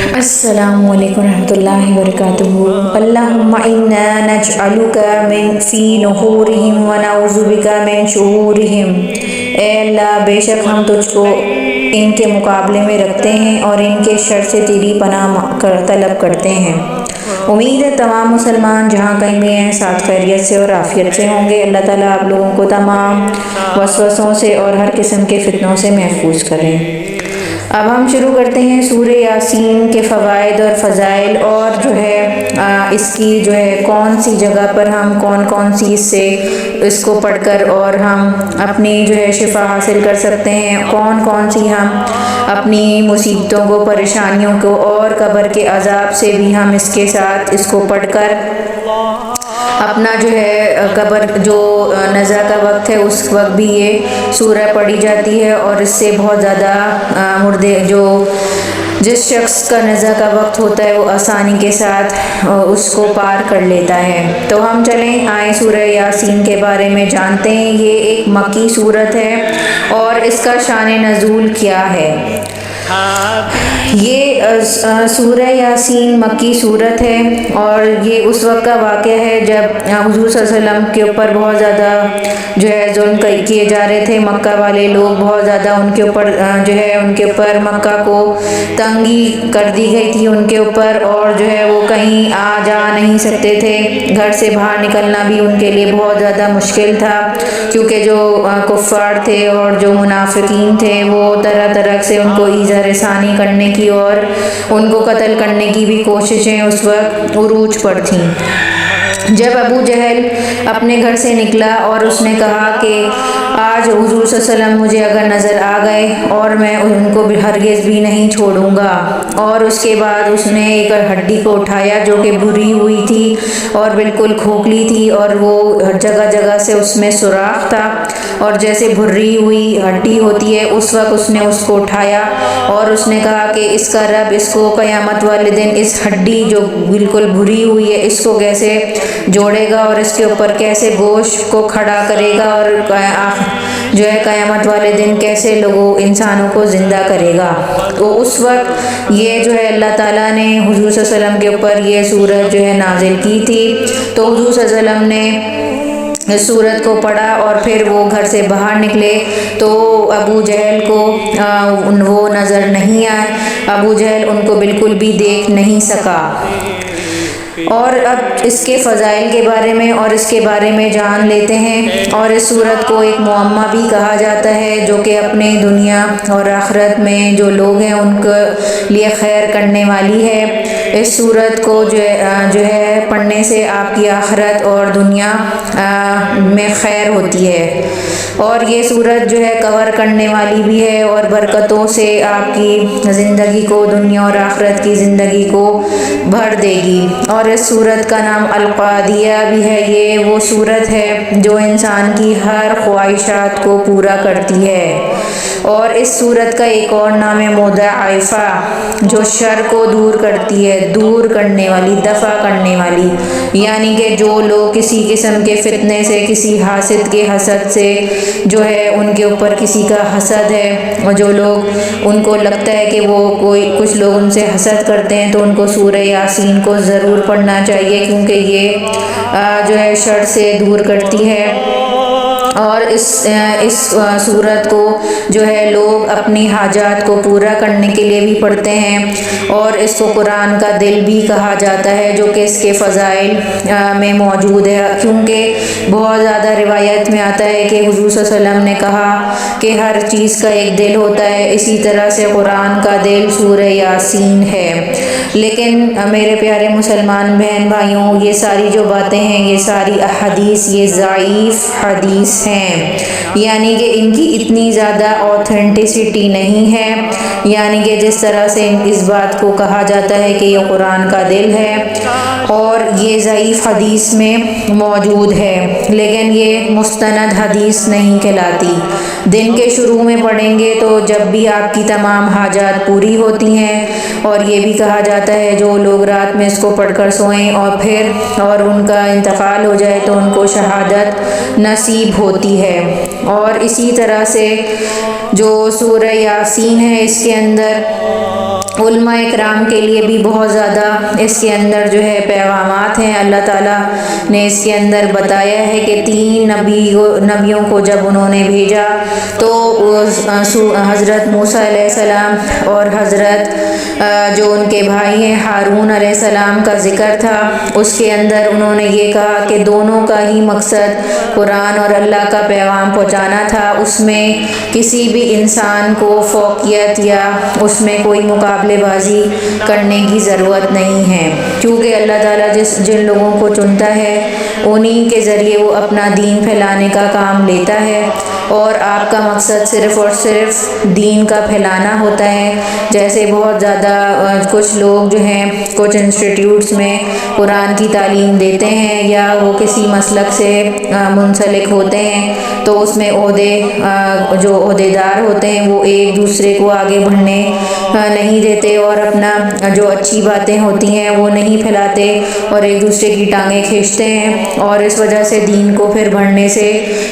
السلام علیکم ورحمۃ اللہ وبرکاتہ۔ اللہم انا نجعلک من فی نحورہم ونعوذ بک من شرورہم۔ اے اللہ، بے شک ہم تجھ کو ان کے مقابلے میں رکھتے ہیں اور ان کے شر سے تیری پناہ طلب کرتے ہیں۔ امید ہے تمام مسلمان جہاں کہیں بھی ہیں ساتھ خیریت سے اور عافیت سے ہوں گے۔ اللہ تعالیٰ آپ لوگوں کو تمام وسوسوں سے اور ہر قسم کے فتنوں سے محفوظ کریں۔ اب ہم شروع کرتے ہیں سورہ یاسین کے فوائد اور فضائل، اور اس کی کون سی جگہ پر ہم کون سی اس کو پڑھ کر اور ہم اپنی شفا حاصل کر سکتے ہیں، کون سی ہم اپنی مصیبتوں کو، پریشانیوں کو اور قبر کے عذاب سے بھی ہم اس کے ساتھ اس کو پڑھ کر اپنا قبر جو نزع کا وقت ہے اس وقت بھی یہ سورہ پڑھی جاتی ہے، اور اس سے بہت زیادہ مردے جس شخص کا نزع کا وقت ہوتا ہے وہ آسانی کے ساتھ اس کو پار کر لیتا ہے۔ تو ہم چلیں آئیں سورہ یاسین کے بارے میں جانتے ہیں۔ یہ ایک مکی سورت ہے اور اس کا شان نزول کیا ہے۔ یہ سورہ یاسین مکی صورت ہے اور یہ اس وقت کا واقعہ ہے جب حضور صلی اللہ علیہ وسلم کے اوپر بہت زیادہ ظلم کیے جا رہے تھے۔ مکہ والے لوگ بہت زیادہ ان کے اوپر مکہ کو تنگی کر دی گئی تھی ان کے اوپر، اور وہ کہیں آ جا نہیں سکتے تھے۔ گھر سے باہر نکلنا بھی ان کے لیے بہت زیادہ مشکل تھا، کیونکہ جو کفار تھے اور جو منافقین تھے وہ طرح طرح سے ان کو ایذا رسانی کرنے کی اور ان کو قتل کرنے کی بھی کوششیں اس وقت عروج پر تھیں۔ جب ابو جہل اپنے گھر سے نکلا اور اس نے کہا کہ آج حضور صلی اللہ علیہ وسلم مجھے اگر نظر آ گئے اور میں ان کو ہرگز بھی نہیں چھوڑوں گا، اور اس کے بعد اس نے ایک ہڈی کو اٹھایا جو کہ بھری ہوئی تھی اور بالکل کھوکھلی تھی، اور وہ جگہ جگہ سے اس میں سوراخ تھا، اور جیسے بھری ہوئی ہڈی ہوتی ہے اس وقت اس نے اس کو اٹھایا اور اس نے کہا کہ اس کا رب اس کو قیامت والے دن اس ہڈی جو بالکل بھری ہوئی ہے اس کو کیسے جوڑے گا اور اس کے اوپر کیسے گوشت کو کھڑا کرے گا، اور قیامت والے دن کیسے انسانوں کو زندہ کرے گا۔ تو اس وقت یہ اللہ تعالیٰ نے حضور صلی اللہ علیہ وسلم کے اوپر یہ سورت نازل کی تھی۔ تو حضور صلی اللہ علیہ وسلم نے اس سورت کو پڑھا اور پھر وہ گھر سے باہر نکلے تو ابو جہل کو وہ نظر نہیں آئے، ابو جہل ان کو بالکل بھی دیکھ نہیں سکا۔ اور اب اس کے فضائل کے بارے میں اور اس کے بارے میں جان لیتے ہیں۔ اور اس سورت کو ایک معمہ بھی کہا جاتا ہے، جو کہ اپنے دنیا اور آخرت میں جو لوگ ہیں ان کے لیے خیر کرنے والی ہے۔ اس سورت کو پڑھنے سے آپ کی آخرت اور دنیا میں خیر ہوتی ہے، اور یہ سورت کور کرنے والی بھی ہے اور برکتوں سے آپ کی زندگی کو، دنیا اور آخرت کی زندگی کو بھر دے گی۔ اور اس سورت کا نام القادیہ بھی ہے۔ یہ وہ سورت ہے جو انسان کی ہر خواہشات کو پورا کرتی ہے، اور اس سورت کا ایک اور نام ہے مضاعفہ، جو شر کو دور کرتی ہے، دور کرنے والی، دفع کرنے والی، یعنی کہ جو لوگ کسی قسم کے فتنے سے، کسی حاسد کے حسد سے ان کے اوپر کسی کا حسد ہے، اور جو لوگ ان کو لگتا ہے کہ وہ کچھ لوگ ان سے حسد کرتے ہیں، تو ان کو سورہ یاسین کو ضرور پڑھنا چاہیے، کیونکہ یہ شر سے دور کرتی ہے۔ اور اس سورت کو لوگ اپنی حاجات کو پورا کرنے کے لیے بھی پڑھتے ہیں، اور اس کو قرآن کا دل بھی کہا جاتا ہے، جو کہ اس کے فضائل میں موجود ہے، کیونکہ بہت زیادہ روایت میں آتا ہے کہ حضور صلی اللہ علیہ وسلم نے کہا کہ ہر چیز کا ایک دل ہوتا ہے، اسی طرح سے قرآن کا دل سورہ یاسین ہے۔ لیکن میرے پیارے مسلمان بہن بھائیوں، یہ ساری جو باتیں ہیں، یہ ساری احادیث، یہ ضعیف حدیث ہیں، یعنی کہ ان کی اتنی زیادہ اوتھینٹسٹی نہیں ہے، یعنی کہ جس طرح سے اس بات کو کہا جاتا ہے کہ یہ قرآن کا دل ہے، اور یہ ضعیف حدیث میں موجود ہے، لیکن یہ مستند حدیث نہیں کہلاتی۔ دن کے شروع میں پڑھیں گے تو جب بھی آپ کی تمام حاجات پوری ہوتی ہیں، اور یہ بھی کہا جاتا ہے جو لوگ رات میں اس کو پڑھ کر سوئیں اور ان کا انتقال ہو جائے تو ان کو شہادت نصیب ہوتی ہے۔ اور اسی طرح سے جو سورہ یاسین ہے، اس کے اندر علماء اکرام کے لیے بھی بہت زیادہ اس کے اندر جو ہے پیغامات ہیں۔ اللہ تعالیٰ نے اس کے اندر بتایا ہے کہ 3 نبیوں کو جب انہوں نے بھیجا تو حضرت موسیٰ علیہ السلام اور حضرت جو ان کے بھائی ہیں ہارون علیہ السلام کا ذکر تھا۔ اس کے اندر انہوں نے یہ کہا کہ دونوں کا ہی مقصد قرآن اور اللہ کا پیغام پہنچانا تھا۔ اس میں کسی بھی انسان کو فوقیت یا اس میں کوئی مقابلے بازی کرنے کی ضرورت نہیں ہے، کیونکہ اللہ تعالیٰ جن لوگوں کو چنتا ہے انہی کے ذریعے وہ اپنا دین پھیلانے کا کام لیتا ہے، اور آپ کا مقصد صرف اور صرف دین کا پھیلانا ہوتا ہے۔ جیسے بہت زیادہ کچھ لوگ جو ہیں کچھ انسٹیٹیوٹس میں قرآن کی تعلیم دیتے ہیں یا وہ کسی مسلک سے منسلک ہوتے ہیں، تو اس میں جو عہدیدار ہوتے ہیں وہ ایک دوسرے کو آگے بڑھنے نہیں دیتے اور اپنا جو اچھی باتیں ہوتی ہیں وہ نہیں پھیلاتے اور ایک دوسرے کی ٹانگیں کھینچتے ہیں، اور اس وجہ سے دین کو پھر بڑھنے سے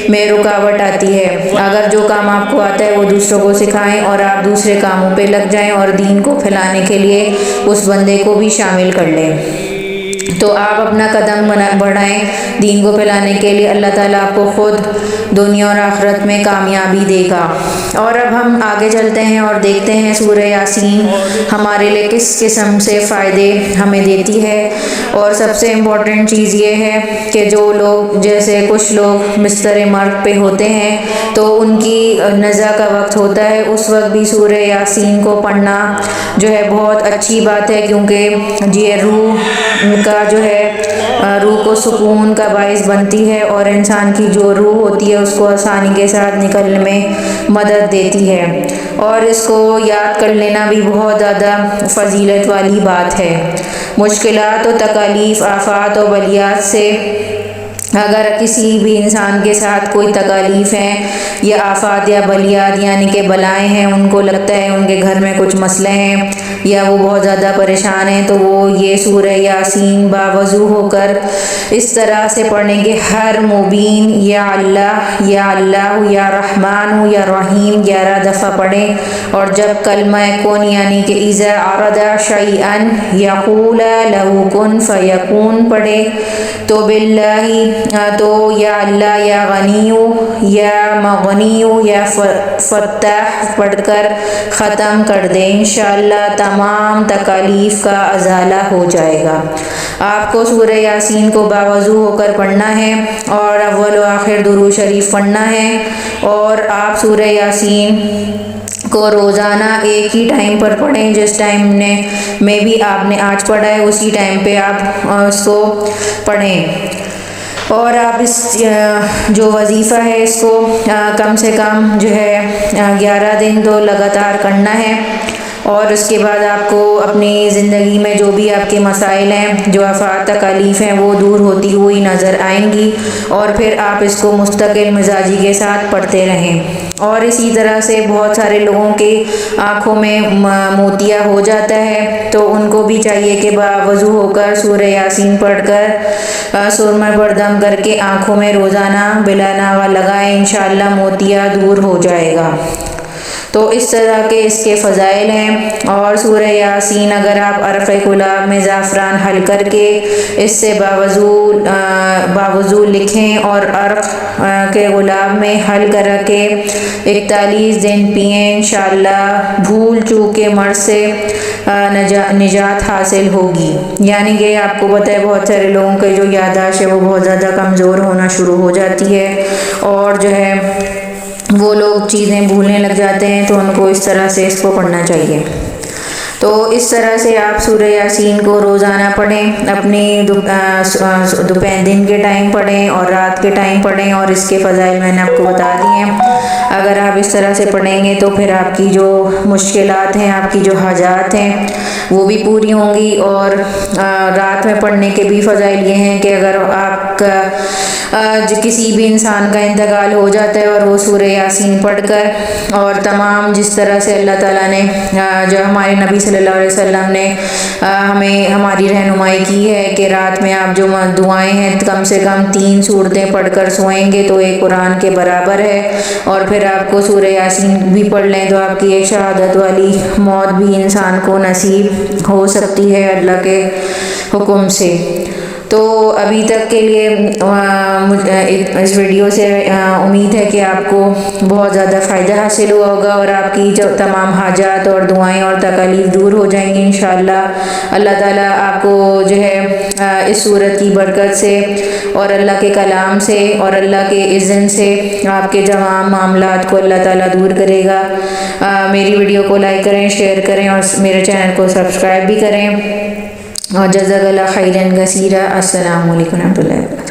میں رکاوٹ آتی ہے۔ اگر جو کام آپ کو آتا ہے وہ دوسروں کو سکھائیں اور آپ دوسرے کاموں پہ لگ جائیں اور دین کو پھیلانے کے لیے اس بندے کو بھی شامل کر لیں، تو آپ اپنا قدم بڑھائیں دین کو پھیلانے کے لیے۔ اللہ تعالیٰ آپ کو خود دنیا اور آخرت میں کامیابی دے گا۔ اور اب ہم آگے چلتے ہیں اور دیکھتے ہیں سورہ یاسین ہمارے لیے کس قسم سے فائدے ہمیں دیتی ہے۔ اور سب سے امپورٹنٹ چیز یہ ہے کہ جو لوگ جیسے کچھ لوگ مستر مرگ پہ ہوتے ہیں تو ان کی نزع کا وقت ہوتا ہے، اس وقت بھی سورہ یاسین کو پڑھنا جو ہے بہت اچھی بات ہے، کیونکہ یہ روح کا جو ہے روح کو سکون کا باعث بنتی ہے اور انسان کی جو روح ہوتی ہے اس کو آسانی کے ساتھ نکلنے میں مدد دیتی ہے، اور اس کو یاد کر لینا بھی بہت زیادہ فضیلت والی بات ہے۔ مشکلات و تکالیف، آفات و بلیات سے اگر کسی بھی انسان کے ساتھ کوئی تکالیف ہیں یا آفات یا بلیات یعنی کہ بلائیں ہیں، ان کو لگتا ہے ان کے گھر میں کچھ مسئلے ہیں یا وہ بہت زیادہ پریشان ہیں، تو وہ یہ سورہ یاسین باوضو ہو کر اس طرح سے پڑھیں کہ ہر مبین یا اللہ یا رحمان یا رحیم 11 دفعہ پڑھیں، اور جب کلمہ کن یعنی کہ اذا عرض شیئا یقول له کن فیکون پڑھیں، تو باللہ تو یا اللہ یا غنیو یا مغنیو یا فتاح پڑھ کر ختم کر دیں، انشاءاللہ تمام تکالیف کا ازالہ ہو جائے گا۔ آپ کو سورہ یاسین کو باوضو ہو کر پڑھنا ہے اور اول و آخر درود شریف پڑھنا ہے، اور آپ سورہ یاسین کو روزانہ ایک ہی ٹائم پر پڑھیں، جس ٹائم میں بھی آپ نے آج پڑھا ہے اسی ٹائم پہ آپ اس کو پڑھیں، اور آپ اس جو وظیفہ ہے اس کو کم سے کم جو ہے 11 دن تو لگاتار کرنا ہے، اور اس کے بعد آپ کو اپنی زندگی میں جو بھی آپ کے مسائل ہیں، جو آفات تکالیف ہیں، وہ دور ہوتی ہوئی نظر آئیں گی، اور پھر آپ اس کو مستقل مزاجی کے ساتھ پڑھتے رہیں۔ اور اسی طرح سے بہت سارے لوگوں کے آنکھوں میں موتیا ہو جاتا ہے، تو ان کو بھی چاہیے کہ باوضو ہو کر سورہ یاسین پڑھ کر سرمہ پر دم کر کے آنکھوں میں روزانہ بلا ناغہ لگائیں، انشاءاللہ موتیا دور ہو جائے گا۔ تو اس طرح کے اس کے فضائل ہیں۔ اور سورہ یاسین اگر آپ عرق گلاب میں زعفران حل کر کے اس سے باوضو لکھیں اور عرق کے گلاب میں حل کر کے 41 دن پئیں، انشاءاللہ بھول چوک کے مرض سے نجات حاصل ہوگی۔ یعنی کہ آپ کو پتہ ہے بہت سارے لوگوں کے جو یادداشت ہے وہ بہت زیادہ کمزور ہونا شروع ہو جاتی ہے، اور جو ہے وہ لوگ چیزیں بھولنے لگ جاتے ہیں، تو ان کو اس طرح سے اس کو پڑھنا چاہیے۔ تو اس طرح سے آپ سورہ یاسین کو روزانہ پڑھیں، اپنی دوپہر دن کے ٹائم پڑھیں اور رات کے ٹائم پڑھیں، اور اس کے فضائل میں نے آپ کو بتا دیے ہیں۔ اگر آپ اس طرح سے پڑھیں گے تو پھر آپ کی جو مشکلات ہیں، آپ کی جو حاجات ہیں وہ بھی پوری ہوں گی۔ اور رات میں پڑھنے کے بھی فضائل یہ ہیں کہ اگر آپ کا کسی بھی انسان کا انتقال ہو جاتا ہے اور وہ سورہ یاسین پڑھ کر اور تمام جس طرح سے اللہ تعالیٰ نے جو ہمارے نبی صلی اللہ علیہ وسلم نے ہمیں ہماری رہنمائی کی ہے کہ رات میں آپ جو دعائیں ہیں کم سے کم 3 سورتیں پڑھ کر سوئیں گے تو ایک قرآن کے برابر ہے، اور پھر آپ کو سورہ یاسین بھی پڑھ لیں تو آپ کی ایک شہادت والی موت بھی انسان کو نصیب ہو سکتی ہے اللہ کے حکم سے۔ تو ابھی تک کے لیے اس ویڈیو سے امید ہے کہ آپ کو بہت زیادہ فائدہ حاصل ہوا ہوگا اور آپ کی جو تمام حاجات اور دعائیں اور تکالیف دور ہو جائیں گی انشاءاللہ۔ اللہ تعالیٰ آپ کو جو ہے اس صورت کی برکت سے اور اللہ کے کلام سے اور اللہ کے اذن سے آپ کے تمام معاملات کو اللہ تعالیٰ دور کرے گا۔ میری ویڈیو کو لائک کریں، شیئر کریں اور میرے چینل کو سبسکرائب بھی کریں، اور جزاک اللہ خیرا کثیرا۔ السلام علیکم و رحمۃ اللہ وبرکاتہ۔